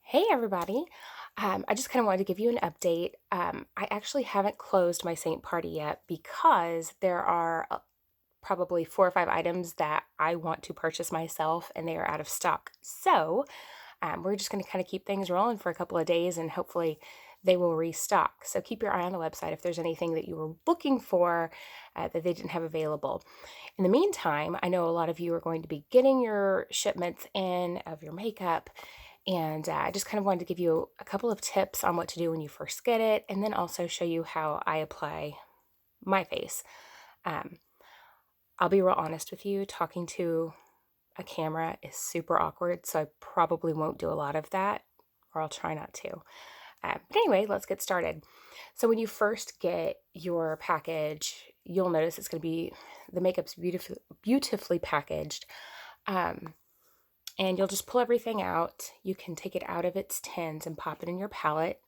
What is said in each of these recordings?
Hey everybody. I just kind of wanted to give you an update. I actually haven't closed my Saint party yet because there are probably 4 or 5 items that I want to purchase myself and they are out of stock. So we're just going to kind of keep things rolling for a couple of days and hopefully they will restock. So keep your eye on the website if there's anything that you were looking for that they didn't have available. In the meantime, I know a lot of you are going to be getting your shipments in of your makeup. And I just kind of wanted to give you a couple of tips on what to do when you first get it, and then also show you how I apply my face. Um, I'll be real honest with you, talking to a camera is super awkward, so I probably won't do a lot of that, or I'll try not to. But anyway, let's get started. So when you first get your package, you'll notice it's going to be, the makeup's beautifully packaged. Um, and you'll just pull everything out. You can take it out of its tins and pop it in your palette.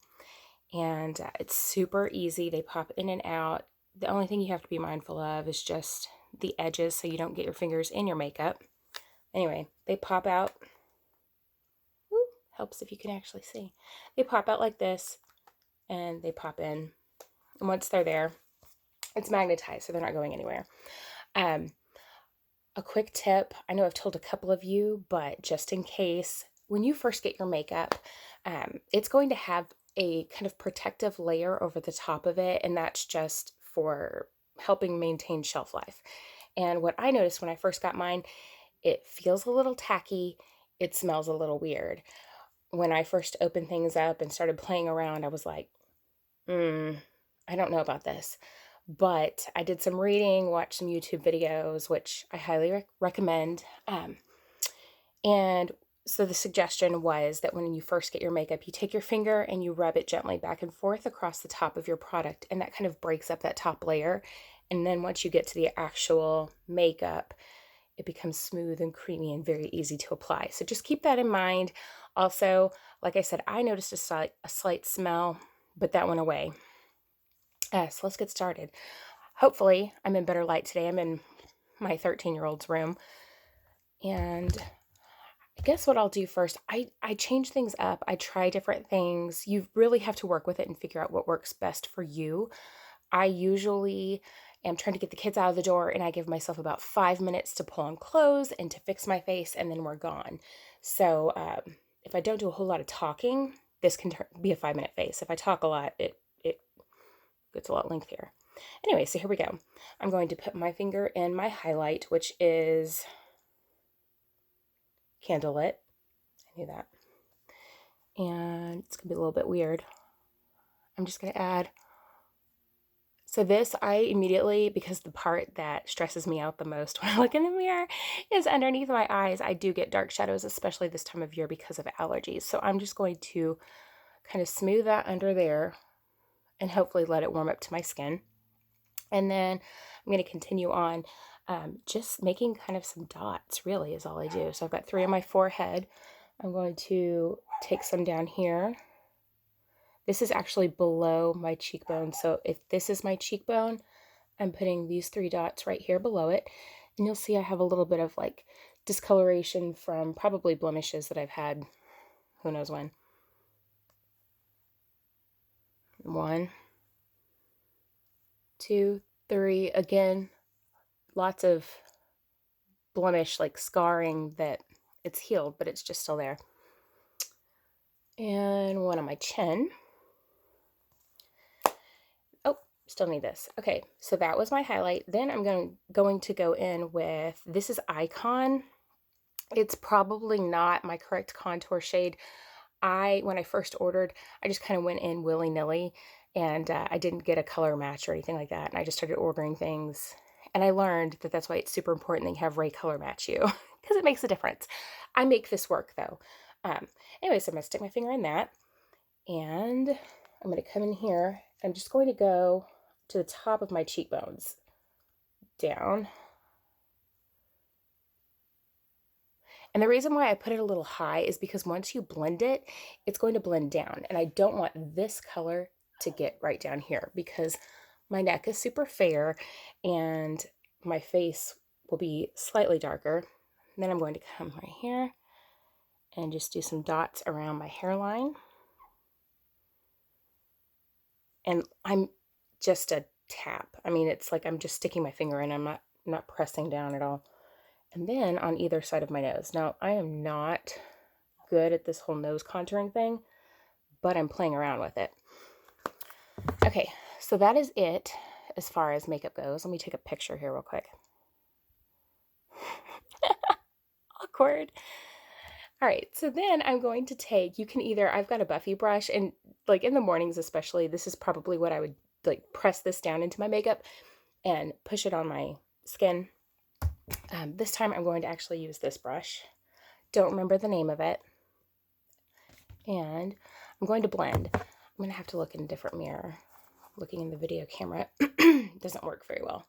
And it's super easy. They pop in and out. The only thing you have to be mindful of is just the edges so you don't get your fingers in your makeup. Anyway, they pop out. Woo, helps if you can actually see. They pop out like this and they pop in. And once they're there, it's magnetized, so they're not going anywhere. A quick tip, I know I've told a couple of you, but just in case, when you first get your makeup, it's going to have a kind of protective layer over the top of it, and that's just for helping maintain shelf life. And what I noticed when I first got mine, it feels a little tacky, it smells a little weird. When I first opened things up and started playing around, I was like, I don't know about this. But I did some reading, watched some YouTube videos, which I highly recommend. And so the suggestion was that when you first get your makeup, you take your finger and you rub it gently back and forth across the top of your product, and that kind of breaks up that top layer. And then once you get to the actual makeup, it becomes smooth and creamy and very easy to apply. So just keep that in mind. Also, like I said, I noticed a slight smell, but that went away. So let's get started. Hopefully, I'm in better light today. I'm in my 13-year-old's room. And I guess what I'll do first, I change things up. I try different things. You really have to work with it and figure out what works best for you. I usually am trying to get the kids out of the door, and I give myself about 5 minutes to pull on clothes and to fix my face, and then we're gone. So if I don't do a whole lot of talking, this can be a 5-minute face. If I talk a lot, it gets a lot lengthier. Anyway, so here we go. I'm going to put my finger in my highlight, which is Candlelit. I knew that. And it's going to be a little bit weird. I'm just going to add. So this, I immediately, because the part that stresses me out the most when I look in the mirror is underneath my eyes, I do get dark shadows, especially this time of year because of allergies. So I'm just going to kind of smooth that under there and hopefully let it warm up to my skin. And then I'm going to continue on just making kind of some dots, really, is all I do. So I've got 3 on my forehead. I'm going to take some down here. This is actually below my cheekbone. So if this is my cheekbone, I'm putting these 3 dots right here below it. And you'll see I have a little bit of like discoloration from probably blemishes that I've had who knows when. 1, 2, 3. Again, lots of blemish, like scarring that it's healed, but it's just still there. And 1 on my chin. Oh, still need this. Okay, so that was my highlight. Then I'm going to go in with, this is Icon. It's probably not my correct contour shade. When I first ordered, I just kind of went in willy-nilly, and I didn't get a color match or anything like that. And I just started ordering things. And I learned that that's why it's super important that you have Ray color match you, because it makes a difference. I make this work, though. Anyway, so I'm going to stick my finger in that. And I'm going to come in here. I'm just going to go to the top of my cheekbones. Down. And the reason why I put it a little high is because once you blend it, it's going to blend down. And I don't want this color to get right down here because my neck is super fair and my face will be slightly darker. And then I'm going to come right here and just do some dots around my hairline. And I'm just a tap. I mean, it's like I'm just sticking my finger in. I'm not pressing down at all. And then on either side of my nose. Now, I am not good at this whole nose contouring thing, but I'm playing around with it. Okay, so that is it as far as makeup goes. Let me take a picture here real quick. Awkward. All right, so then I'm going to take, you can either, I've got a Buffy brush, and like in the mornings especially, this is probably what I would like press this down into my makeup and push it on my skin. This time I'm going to actually use this brush. Don't remember the name of it. And I'm going to blend. I'm going to have to look in a different mirror. Looking in the video camera doesn't work very well.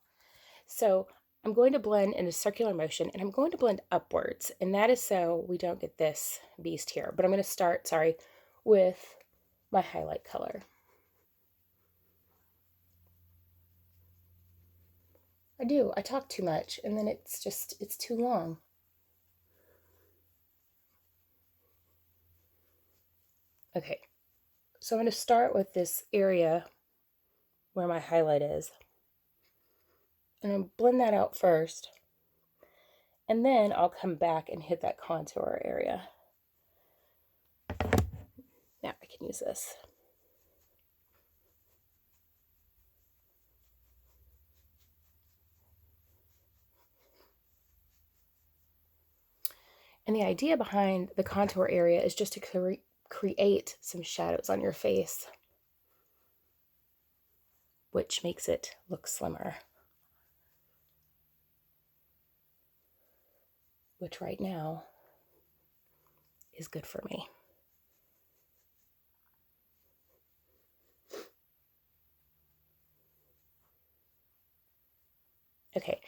So I'm going to blend in a circular motion, and I'm going to blend upwards. And that is so we don't get this beast here. But I'm going to start, with my highlight color. I do. I talk too much, and then it's too long. Okay, so I'm going to start with this area where my highlight is. And I'll blend that out first. And then I'll come back and hit that contour area. Now I can use this. And the idea behind the contour area is just to create some shadows on your face, which makes it look slimmer. Which right now is good for me. Okay,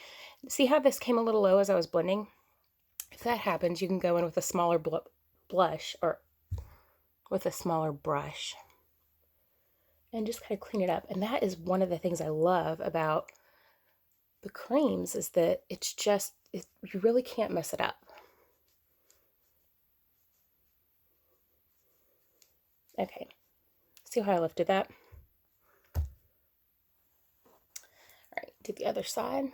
see how this came a little low as I was blending? If that happens, you can go in with a smaller blush or with a smaller brush and just kind of clean it up. And that is one of the things I love about the creams, is that it's just, you really can't mess it up. Okay, see how I lifted that? All right, do the other side.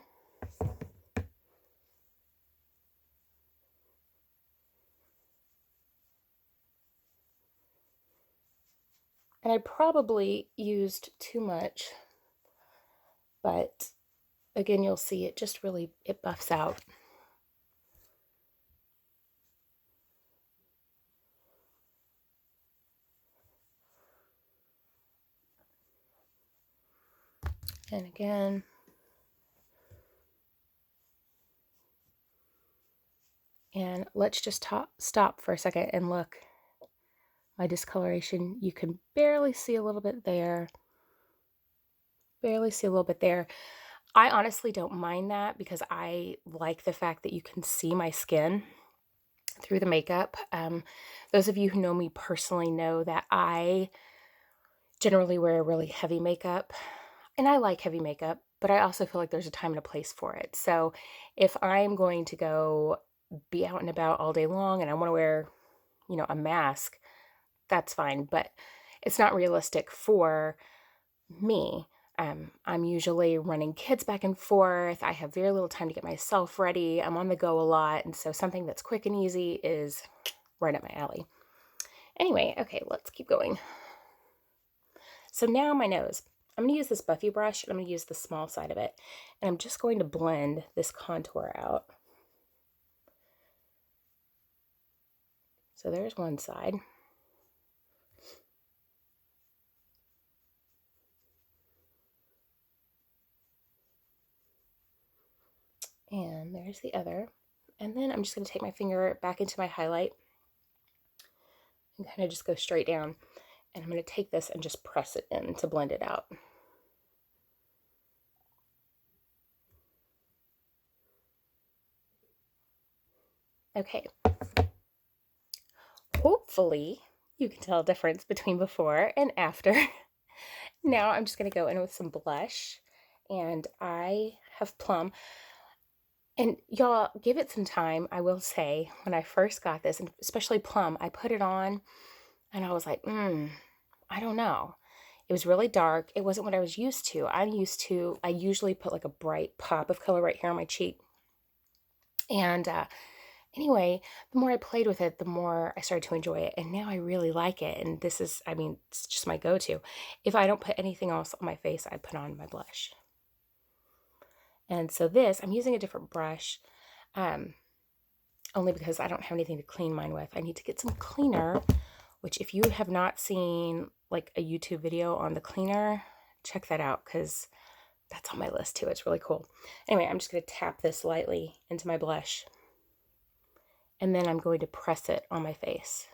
And I probably used too much, but again, you'll see it just really, it buffs out. And again, and let's just stop for a second and look. My discoloration, you can barely see a little bit there. Barely see a little bit there. I honestly don't mind that because I like the fact that you can see my skin through the makeup. Those of you who know me personally know that I generally wear really heavy makeup, and I like heavy makeup, but I also feel like there's a time and a place for it. So if I'm going to go be out and about all day long and I want to wear, a mask, that's fine, but it's not realistic for me. I'm usually running kids back and forth. I have very little time to get myself ready. I'm on the go a lot. And so something that's quick and easy is right up my alley. Anyway, okay, let's keep going. So now my nose. I'm going to use this Buffy brush, and I'm going to use the small side of it. And I'm just going to blend this contour out. So there's one side. And there's the other. And then I'm just going to take my finger back into my highlight and kind of just go straight down. And I'm going to take this and just press it in to blend it out. Okay. Hopefully you can tell a difference between before and after. Now I'm just going to go in with some blush, and I have Plum. And y'all, give it some time. I will say, when I first got this, and especially Plum, I put it on and I was like, I don't know. It was really dark. It wasn't what I was used to. I usually put like a bright pop of color right here on my cheek. And anyway, the more I played with it, the more I started to enjoy it. And now I really like it. And this is, I mean, it's just my go-to. If I don't put anything else on my face, I put on my blush. And so this, I'm using a different brush, only because I don't have anything to clean mine with. I need to get some cleaner, which if you have not seen like a YouTube video on the cleaner, check that out because that's on my list too. It's really cool. Anyway, I'm just going to tap this lightly into my blush. And then I'm going to press it on my face.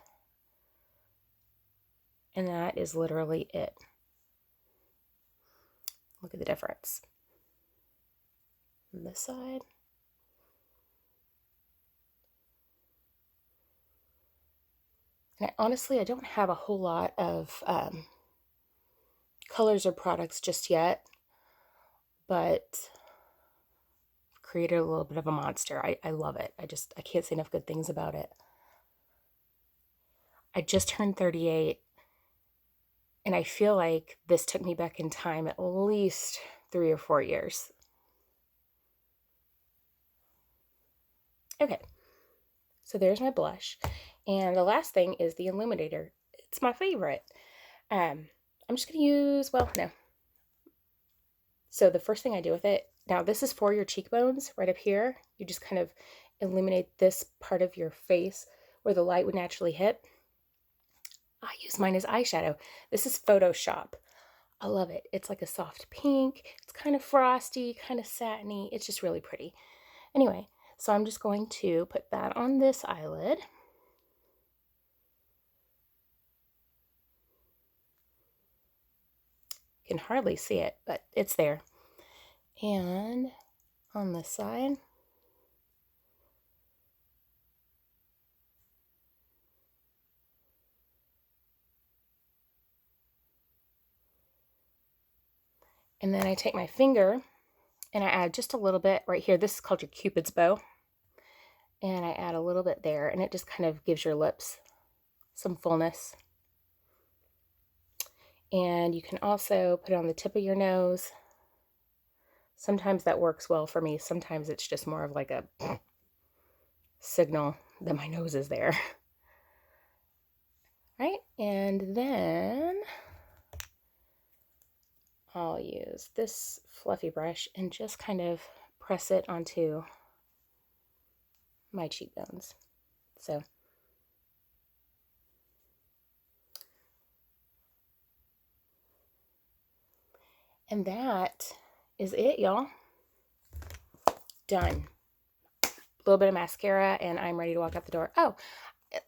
And that is literally it. Look at the difference. On this side. And honestly, I don't have a whole lot of colors or products just yet, but I've created a little bit of a monster. I love it. I can't say enough good things about it. I just turned 38, and I feel like this took me back in time at least 3 or 4 years. Okay, so there's my blush. And the last thing is the illuminator. It's my favorite. I'm just going to use, well, no. So the first thing I do with it, now this is for your cheekbones right up here. You just kind of illuminate this part of your face where the light would naturally hit. I use mine as eyeshadow. This is Photoshop. I love it. It's like a soft pink. It's kind of frosty, kind of satiny. It's just really pretty. Anyway, so I'm just going to put that on this eyelid. You can hardly see it, but it's there. And on this side. And then I take my finger and I add just a little bit right here. This is called your Cupid's bow. And I add a little bit there, and it just kind of gives your lips some fullness. And you can also put it on the tip of your nose. Sometimes that works well for me. Sometimes it's just more of like a signal that my nose is there. Right? And then I'll use this fluffy brush and just kind of press it onto my cheekbones. So and that is it, y'all. Done. A little bit of mascara and I'm ready to walk out the door. Oh,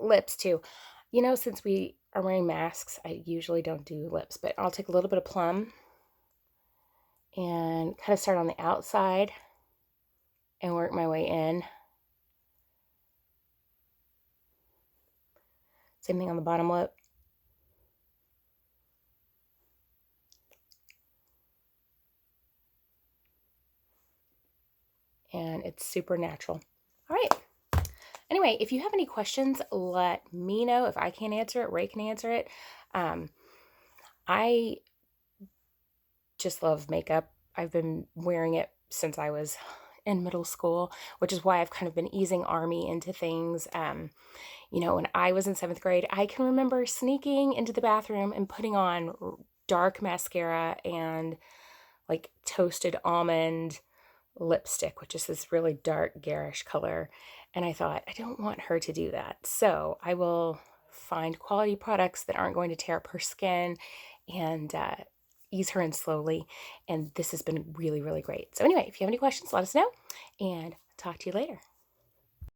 lips too. You know, since we are wearing masks, I usually don't do lips, but I'll take a little bit of Plum and kind of start on the outside and work my way in. Same thing on the bottom lip. And it's super natural. All right. Anyway, if you have any questions, let me know. If I can't answer it, Ray can answer it. I just love makeup. I've been wearing it since I was in middle school, which is why I've kind of been easing Army into things. You know, when I was in 7th grade, I can remember sneaking into the bathroom and putting on dark mascara and like toasted almond lipstick, which is this really dark garish color. And I thought, I don't want her to do that. So I will find quality products that aren't going to tear up her skin and ease her in slowly. And this has been really, really great. So anyway, if you have any questions, let us know and talk to you later.